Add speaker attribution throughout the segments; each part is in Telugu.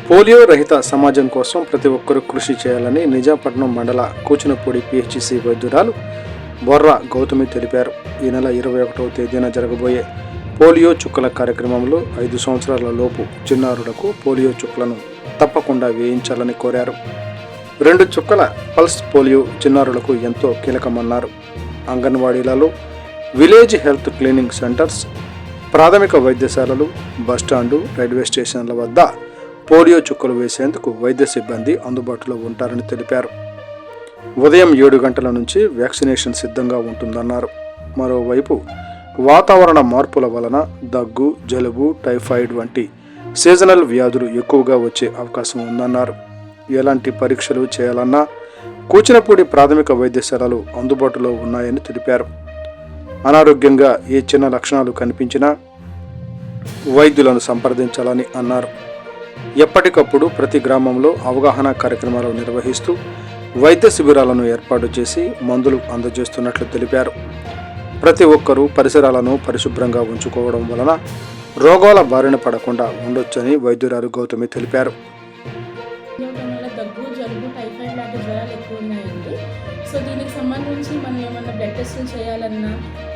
Speaker 1: పోలియో రహిత సమాజం కోసం ప్రతి ఒక్కరూ కృషి చేయాలని నిజాంపట్నం మండల కూచినపూడి పిహెచ్సి వైద్యురాలు బొర్ర గౌతమి తెలిపారు. ఈ నెల 21వ తేదీన జరగబోయే పోలియో చుక్కల కార్యక్రమంలో 5 సంవత్సరాల లోపు చిన్నారులకు పోలియో చుక్కలను తప్పకుండా వేయించాలని కోరారు. 2 చుక్కల పల్స్ పోలియో చిన్నారులకు ఎంతో కీలకమన్నారు. అంగన్వాడీలలో, విలేజ్ హెల్త్ క్లీనింగ్ సెంటర్స్, ప్రాథమిక వైద్యశాలలు, బస్టాండు, రైల్వే స్టేషన్ల వద్ద పోలియో చుక్కలు వేసేందుకు వైద్య సిబ్బంది అందుబాటులో ఉంటారని తెలిపారు. ఉదయం 7 గంటల నుంచి వ్యాక్సినేషన్ సిద్ధంగా ఉంటుందన్నారు. మరోవైపు వాతావరణ మార్పుల వలన దగ్గు, జలుబు, టైఫాయిడ్ వంటి సీజనల్ వ్యాధులు ఎక్కువగా వచ్చే అవకాశం ఉందన్నారు. ఎలాంటి పరీక్షలు చేయాలన్నా కూచినపూడి ప్రాథమిక వైద్యశాలలు అందుబాటులో ఉన్నాయని తెలిపారు. అనారోగ్యంగా ఏ చిన్న లక్షణాలు కనిపించినా వైద్యులను సంప్రదించాలని అన్నారు. ఎప్పటికప్పుడు ప్రతి గ్రామంలో అవగాహన కార్యక్రమాలు నిర్వహిస్తూ వైద్య శిబిరాలను ఏర్పాటు చేసి మందులు అందజేస్తున్నట్లు తెలిపారు. ప్రతి ఒక్కరూ పరిసరాలను పరిశుభ్రంగా ఉంచుకోవడం వలన రోగాల బారిన పడకుండా ఉండొచ్చని వైద్యురాలు గౌతమి తెలిపారు.
Speaker 2: దగ్గు, జలుబు, టైఫాయిడ్ లాంటి జ్వరాలు ఎక్కువ ఉన్నాయండి. సో దీనికి సంబంధించి మనం ఏమన్నా బ్లడ్ టెస్టులు చేయాలన్నా,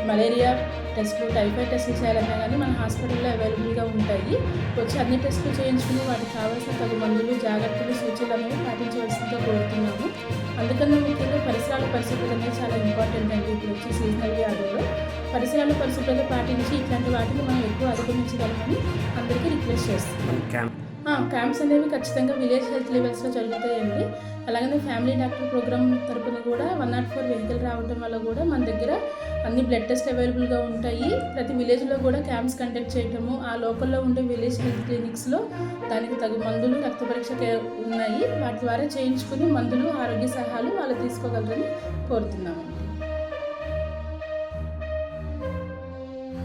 Speaker 2: మలేరియా టెస్టులు, టైఫాయిడ్ టెస్టులు చేయాలన్నా కానీ మన హాస్పిటల్లో అవైలబుల్గా ఉంటాయి. వచ్చి అన్ని టెస్టులు చేయించుకుని వాటికి కావాల్సిన తగు మందులు, జాగ్రత్తలు, సూచనలు అనేవి పాటించవలసిందిగా కోరుతున్నాము. అందుకన్నా ముఖ్యంగా పరిసరాల పరిశుభ్రత అనేది చాలా ఇంపార్టెంట్ అండి. ఇప్పుడు వచ్చి సీజనల్ వ్యాధుల్లో పరిసరాల పరిశుభ్రత పాటించి ఇట్లాంటి వాటిని మనం ఎక్కువ అధిగమించగలమని అందరికీ రిక్వెస్ట్ చేస్తున్నాం. క్యాంప్స్ అనేవి ఖచ్చితంగా విలేజ్ హెల్త్ లెవెల్స్లో జరుగుతాయండి. అలాగనే ఫ్యామిలీ డాక్టర్ ప్రోగ్రామ్ తరపున కూడా 104 వెహికల్ రావడం వల్ల కూడా మన దగ్గర అన్ని బ్లడ్ టెస్ట్ అవైలబుల్గా ఉంటాయి. ప్రతి విలేజ్లో కూడా క్యాంప్స్ కండక్ట్ చేయటము, ఆ లోకల్లో ఉండే విలేజ్ హెల్త్ క్లినిక్స్లో దానికి తగు మందులు, రక్త పరీక్ష ఉన్నాయి. వాటి ద్వారా చేయించుకుని మందులు, ఆరోగ్య సలహాలు వాళ్ళు తీసుకోగలరని కోరుతున్నాము.